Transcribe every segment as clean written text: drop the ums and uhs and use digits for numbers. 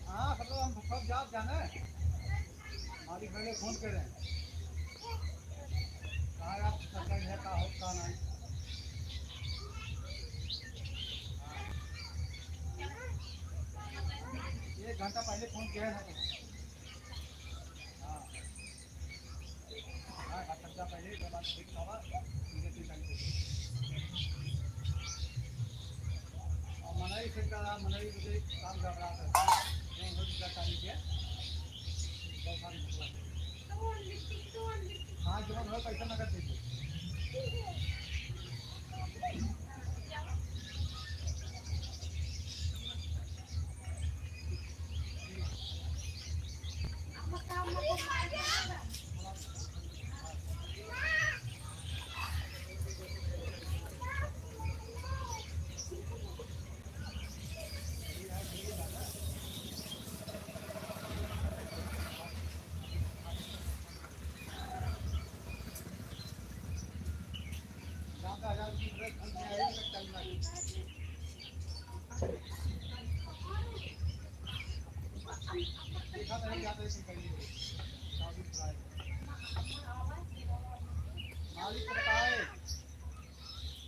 हाँ मतलब हम सब जात जाने मालिक पहले फोन करें कहा आप सरकार है का हो का नहीं 1 घंटा पहले फोन किया था हाँ हाँ घंटा पहले जब आप ठीक था और मनाई से मनाई मुझे काम कर रहा था तारीख है हाँ जो पैसा नगद दीजिए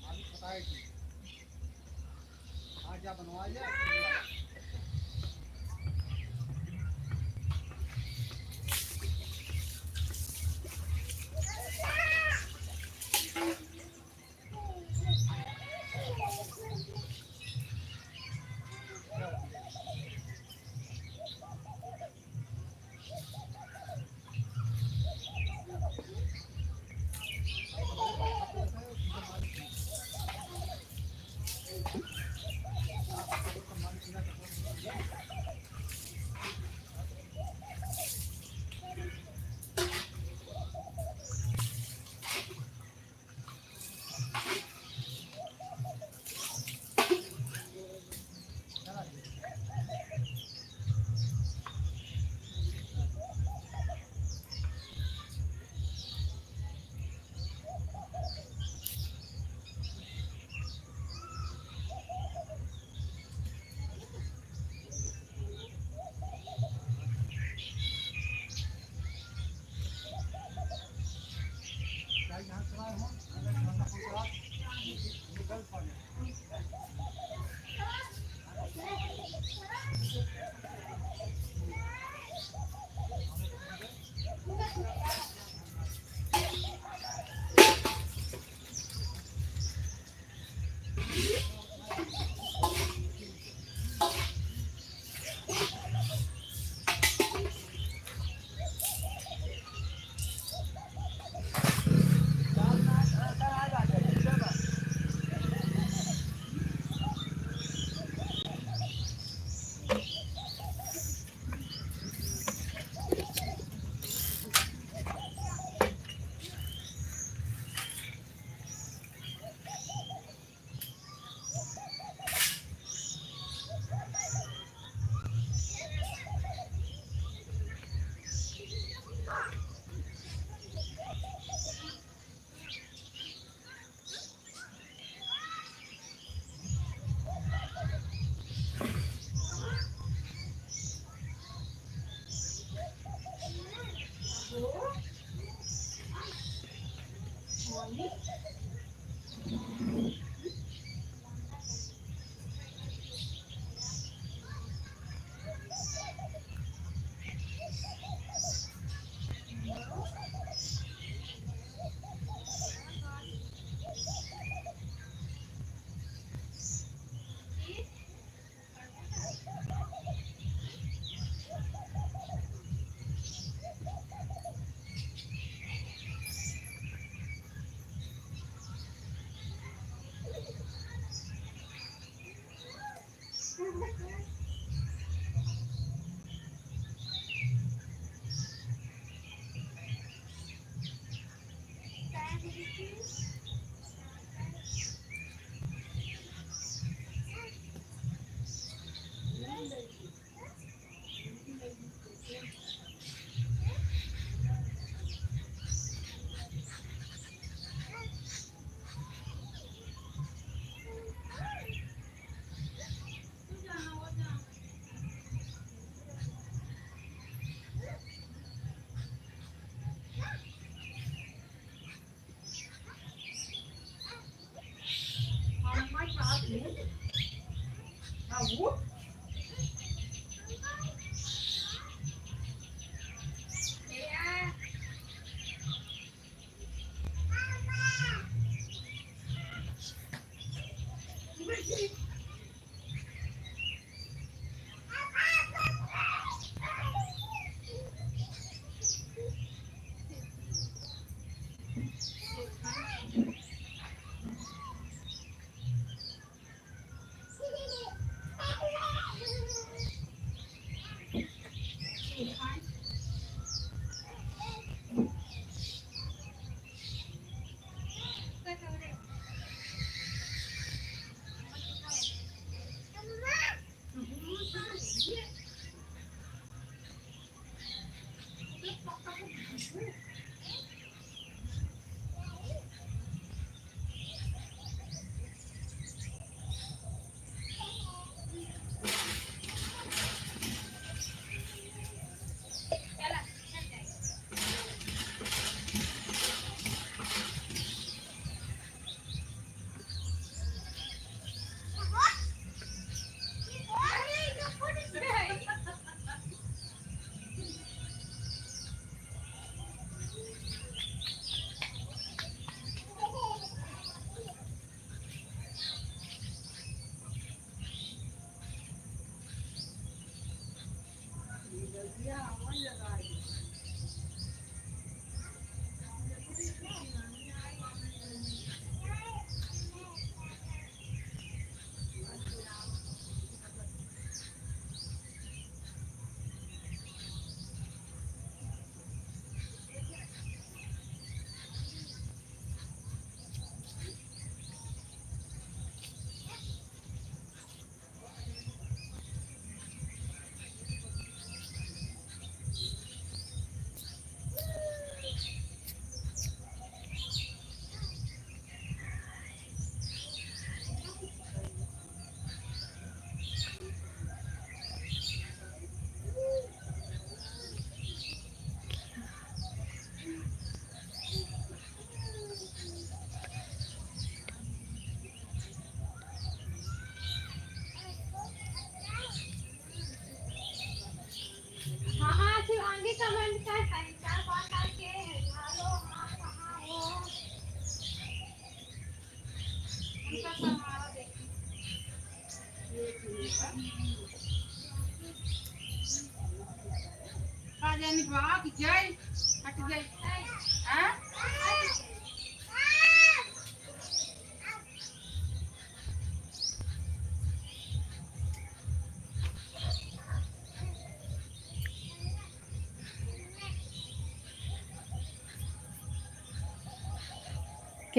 मालिक बताए कि आज क्या बनवाइए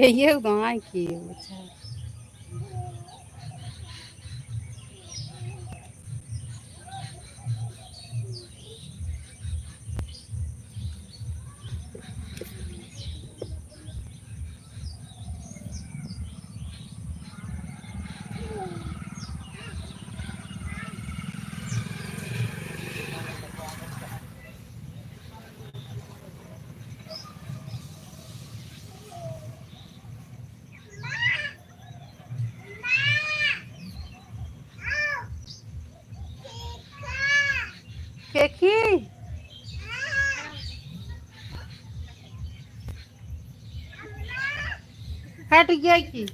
kêu còn ai kêu trời. Cái khi hट गया की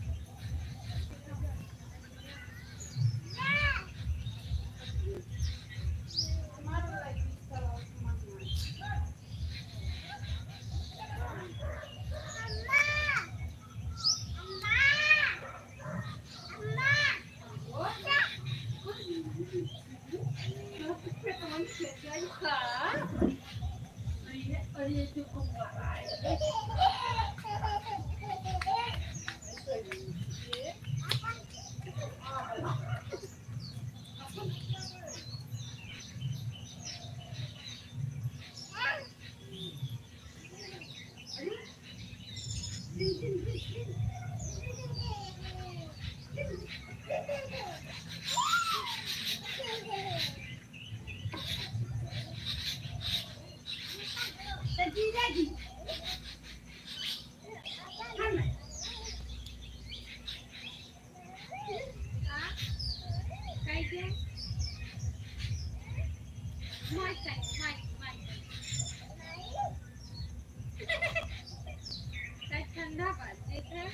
ठंडा कर देखे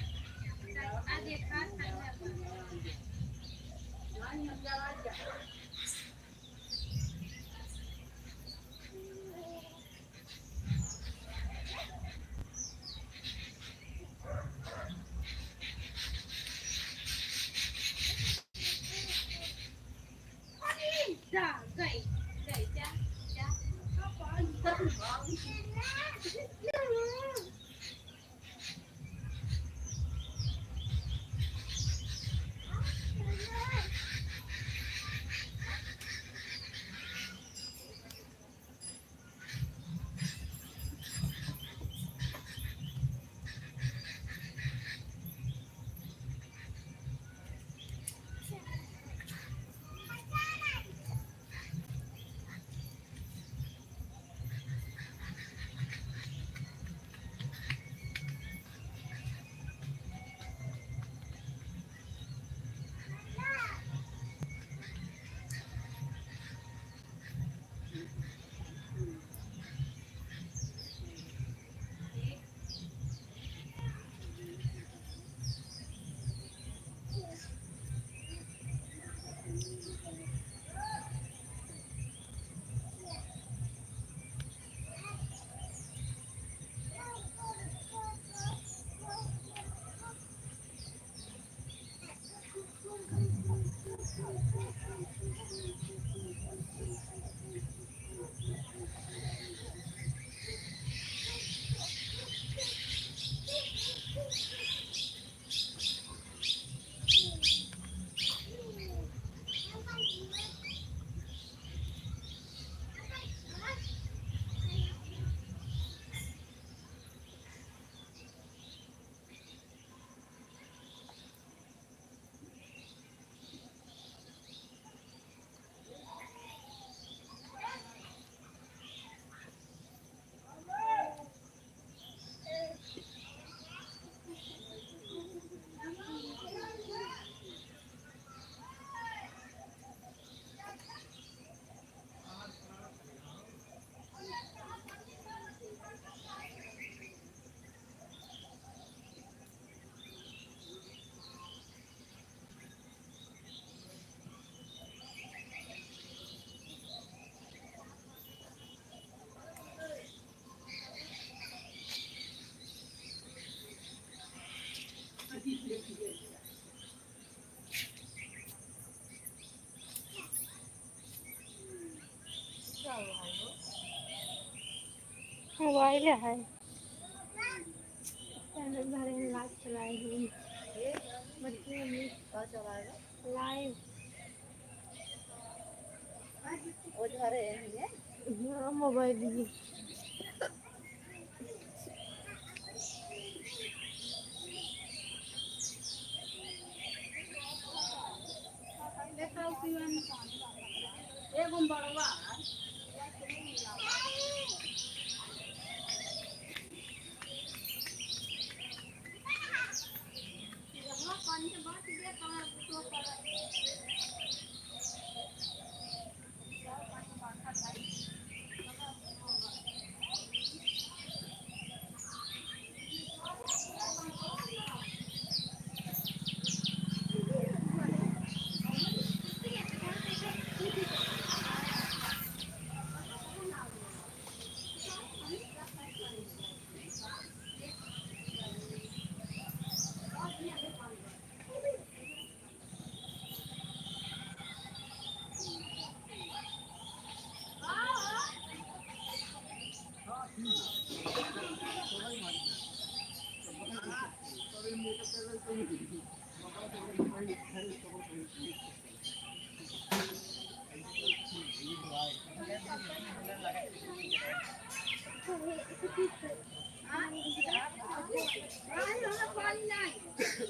आज एक हाथ ठंडा कर जा गई गई जा जा मोबाइल है चैनल भरे लाइव चलाएगी लाइव वो घरे है हाँ मोबाइल भी एगो बड़वा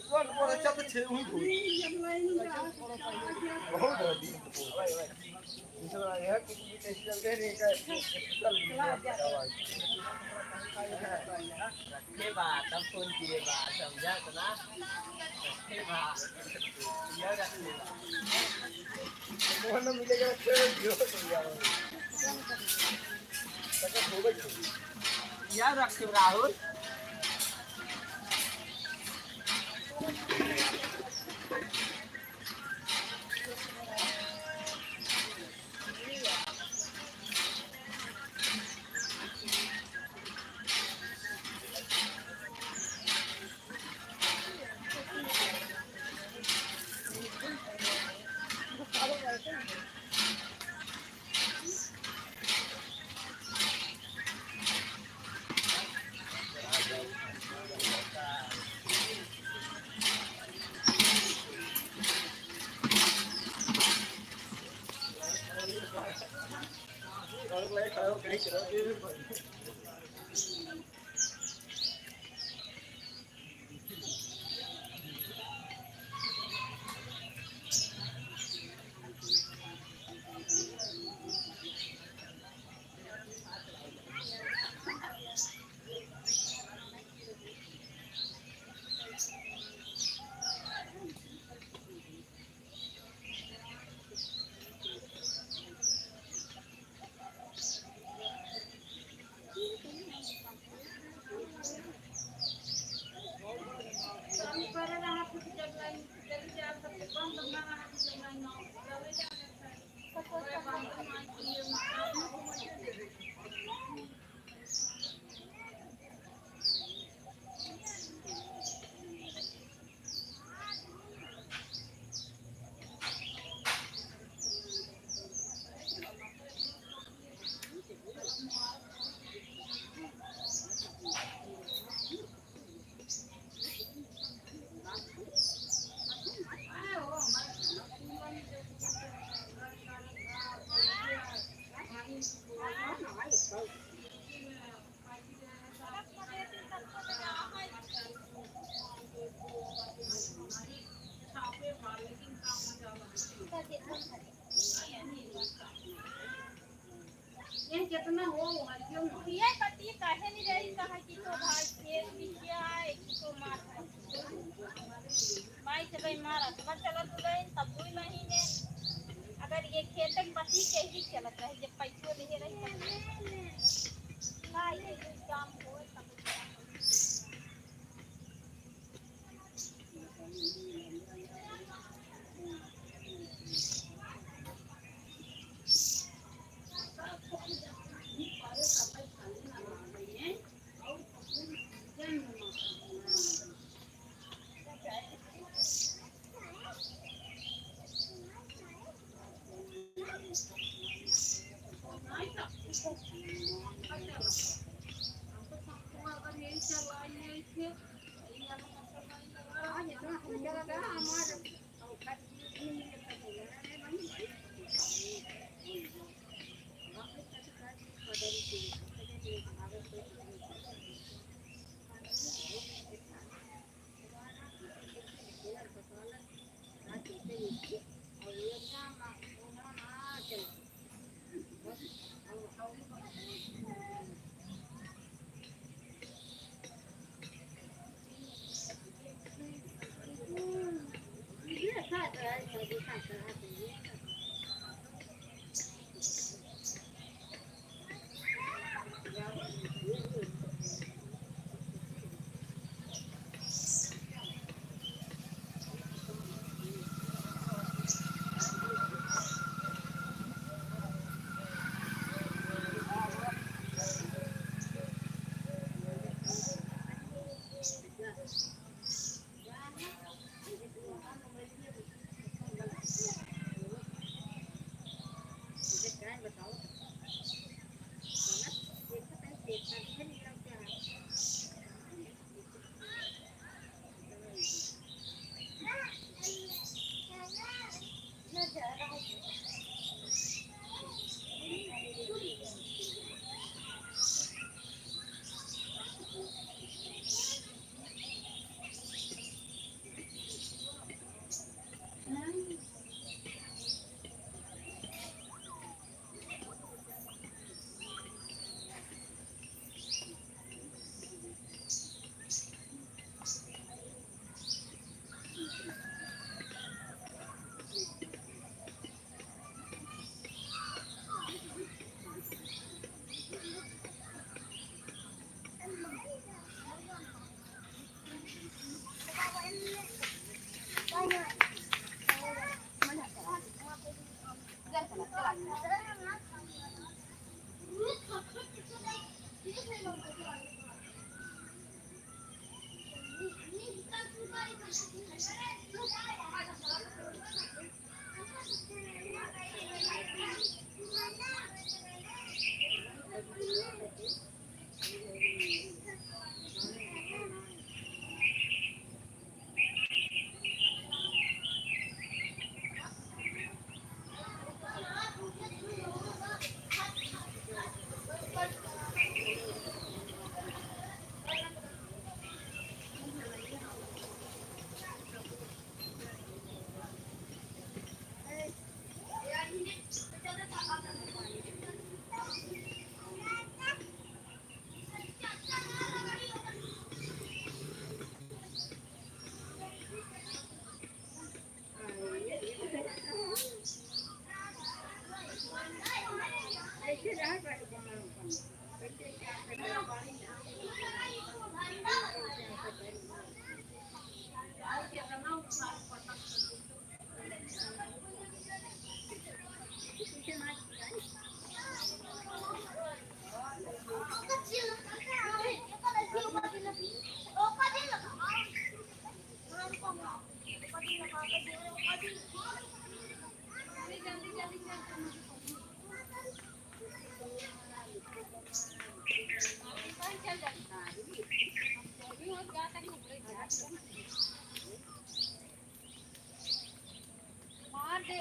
Por echarte un दूसरा यह कि कैसे चलते हैं नहीं का चल रखे बात तब फोन किए बात समझा तो ना रखे बात यह रखे मोहन मिलेगा फिर दियो तो यार तक हो गई यह रखे राहुल और ले खाओ कहीं करो ये कितना हो क्यों ये पति काहे नहीं रही कहा कि तो भाई खेत बिछिया है कि तो मार है भाई से भाई मारा तो चला तो गए तब भी महीने अगर ये खेत के पति के ही चलत रहे जब पैसों दे रही ना ये काम हो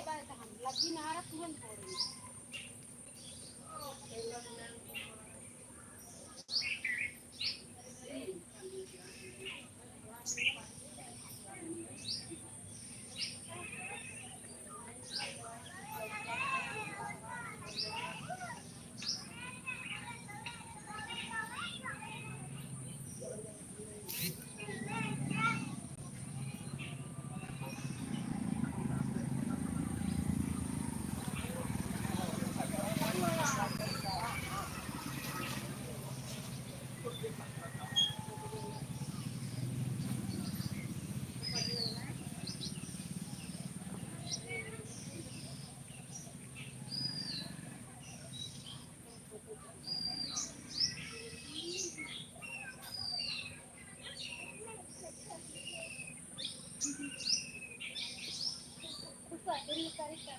बार तो हम लगी नहारा तुरंत हो रही है उसका दिल करता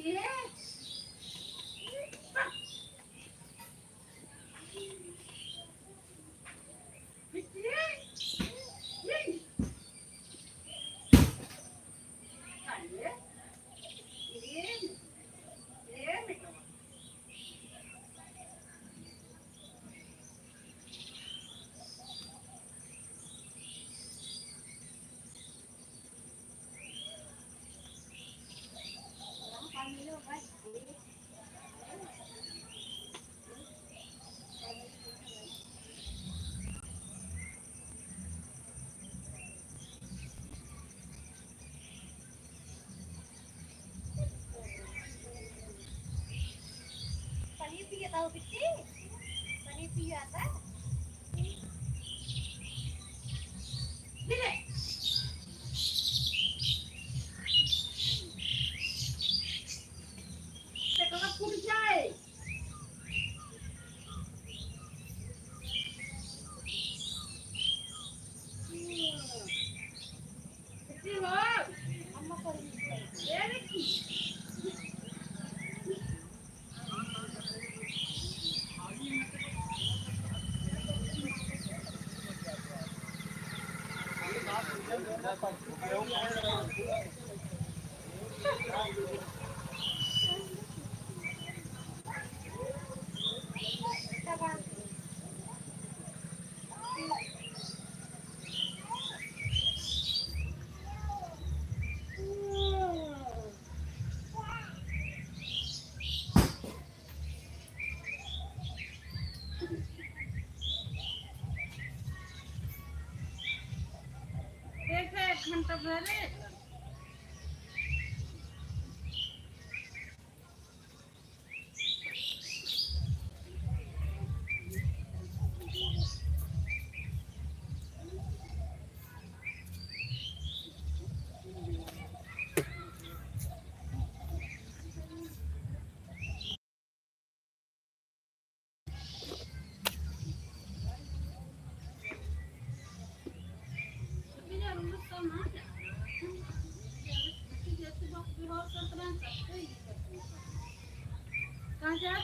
पानी पिए ताऊ बिट्टी पानी पिए आता अम्मा को देख 1 घंटा भरे कहाँ जा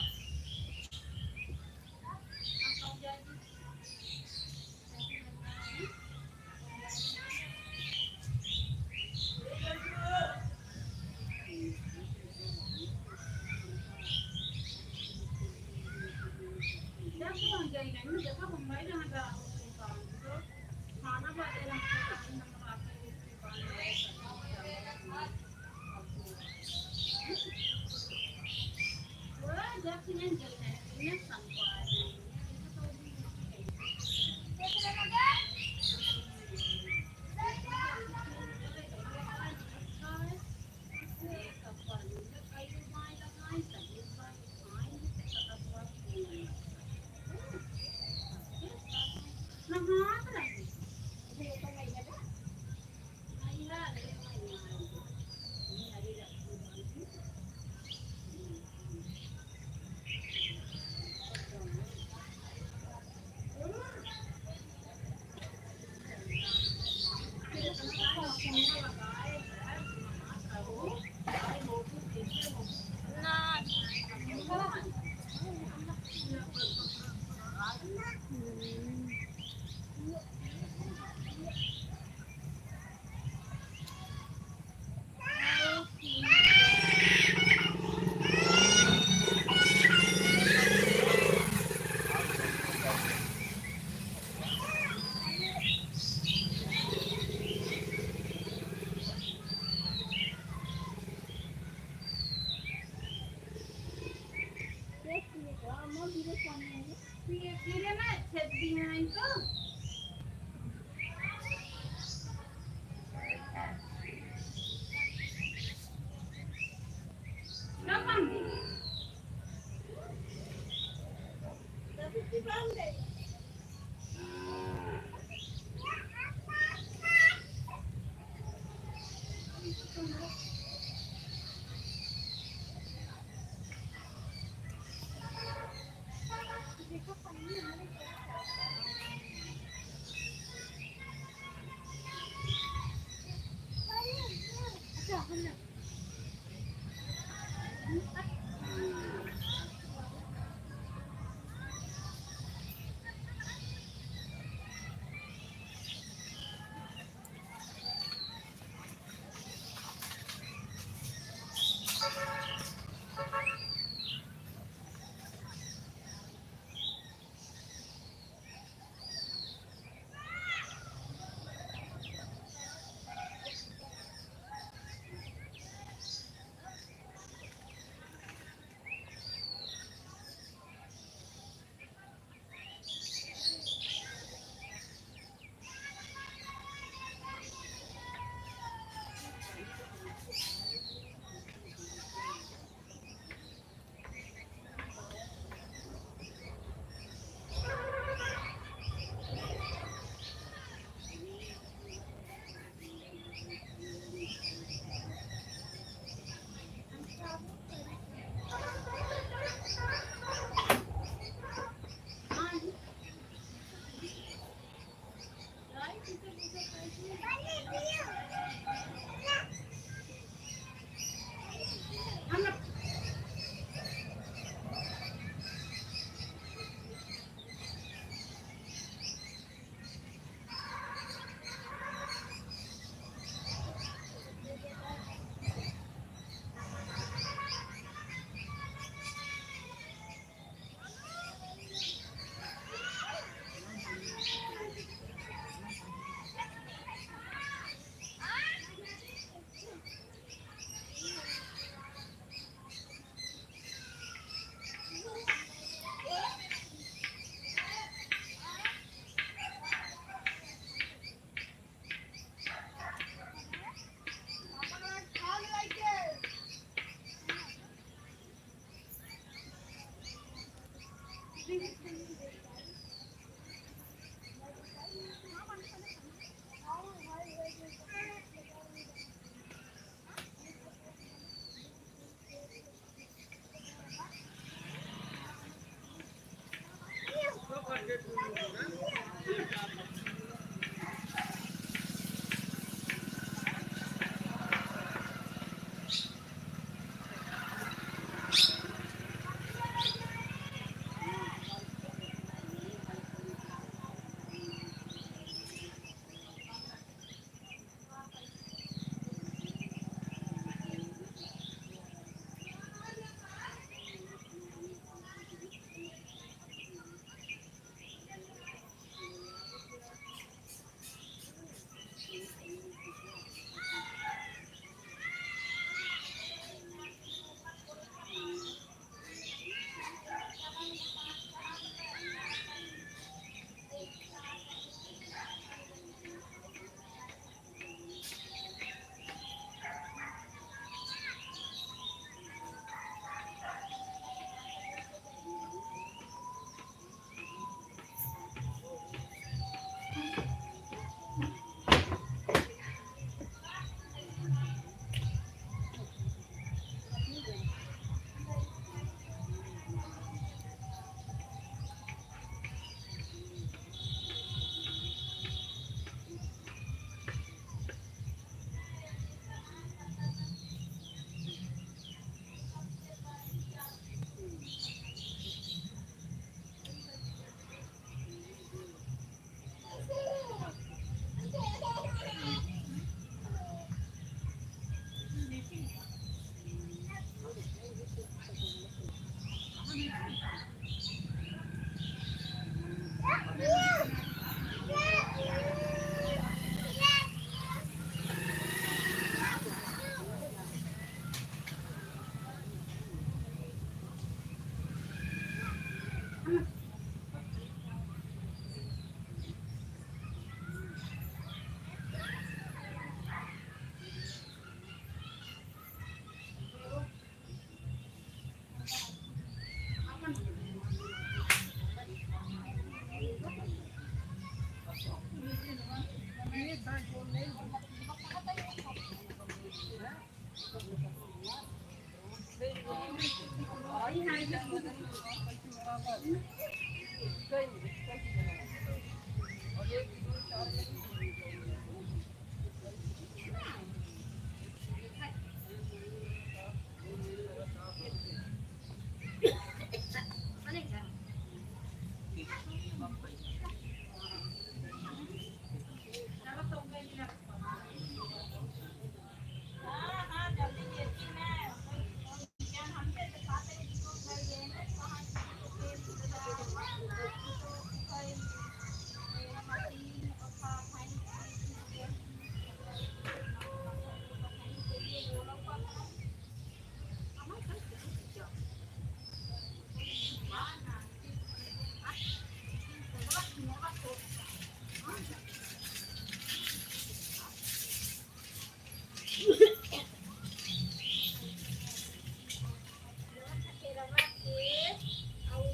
और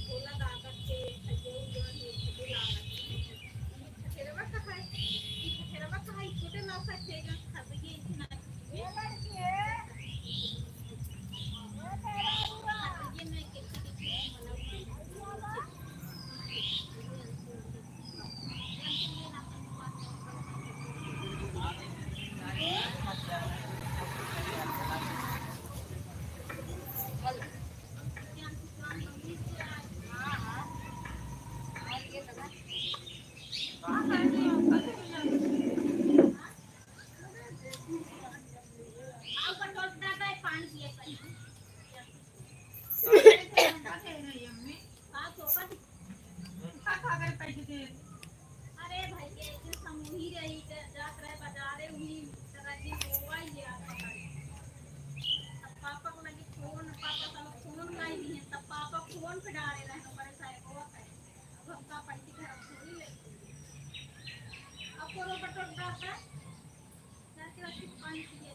भोला दादा के खजेऊ जो है खजे लागत खखेरवा का है खखेरवा का है छोटे लौका थे जो खबगे इतना ये लड़की है खजे में के अरे भाई ये समूह ही रही जात रहे बाजारे हुई तरह की होवा ही यार पापा को लगी फोन पापा का फोन लाई दी है तब पापा फोन पे डाले रहे हमारे सारे को है अब हम का पैसे घर थोड़ी ले अब को रो बटोट डालता है जाके रखी पानी पिए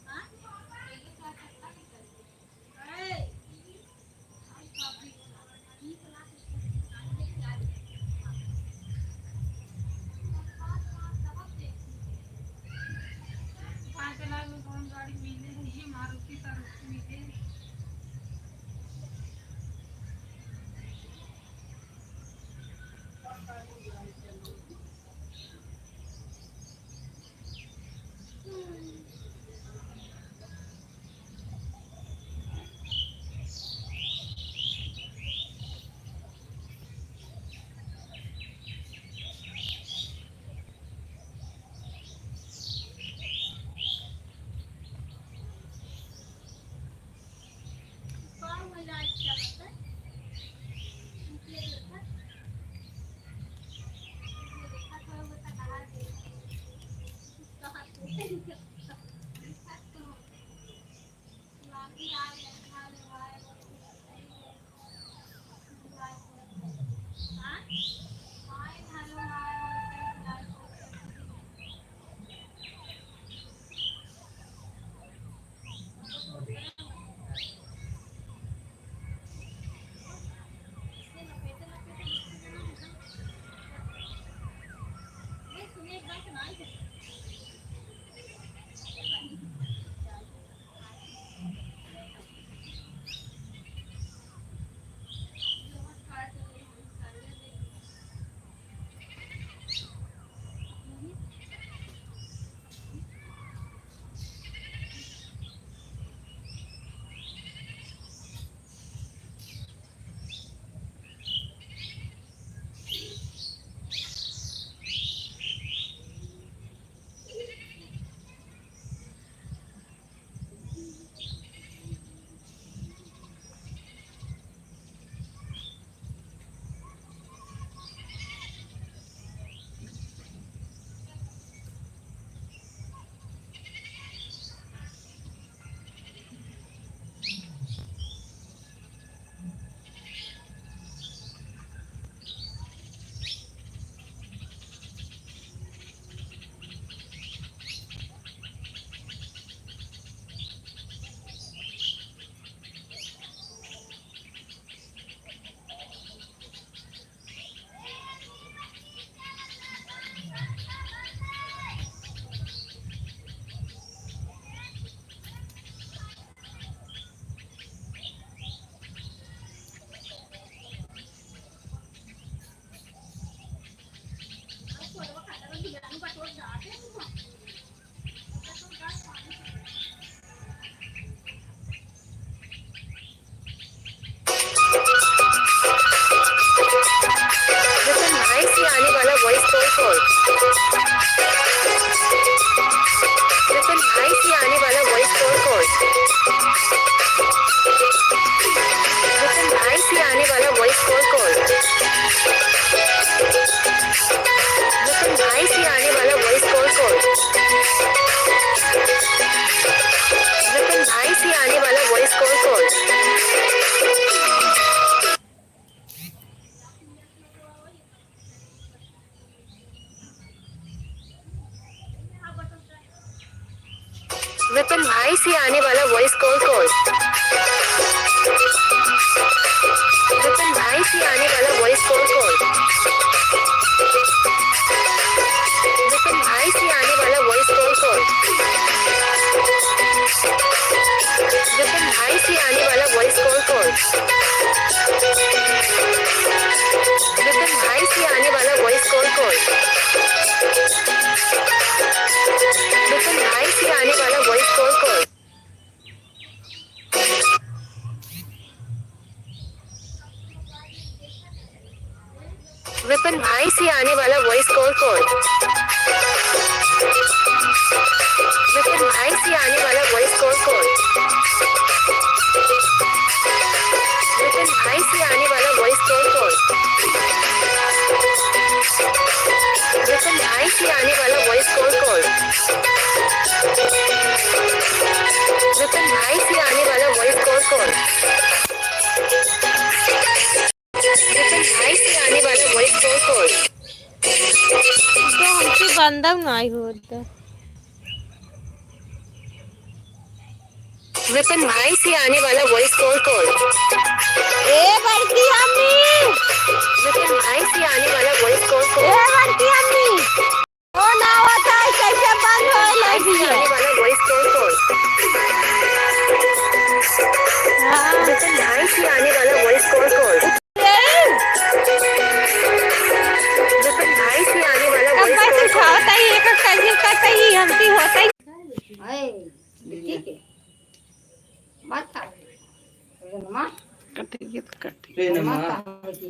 हां ए गाड़ी मिले है मारुति का मिले कौन मजा अच्छा लगता है ये देखा था वो तो कहा दे कहा तो लागी आ गया हां हां हाय हेलो हाय ये सुने एक बात सुनाई दे विपिन भाई से आने वाला वॉइस कॉल विपिन भाई से आने वाला वॉइस कॉल विपिन भाई से आने वाला वॉइस कॉल विपिन भाई से आने वाला वॉइस कॉल विपिन भाई से आने वाला वॉइस कॉल विपिन भाई से आने वाला वॉइस कॉल विपिन भाई से आने वाला वॉइस कॉल विपिन भाई से आने वाला वॉइस कॉल विपिन भाई से आने वाला वॉइस कॉल विपिन भाई से आने वाला वॉइस कॉल विपिन भाई से आने वाला वॉइस कॉल विपिन भाई से आने वाला वॉइस कॉल तो हमसे बंदा नहीं होता। विपिन भाई से आने वाला वॉइस कॉल ए बड़की अम्मी, विपिन भाई से आने वाला वॉइस कॉल ए बड़की अम्मी, ओ ना होता है कैसे बंद हो लगी है। आने वाला वॉइस कॉल हाँ विपिन भाई से आने वाला वॉइस कॉल विपिन भाई से आने वाला अब वॉइस बस कॉल उठाता ही एक कैसे करता ही हमसे होता ही। ठीक है मत खा, ट्रेन में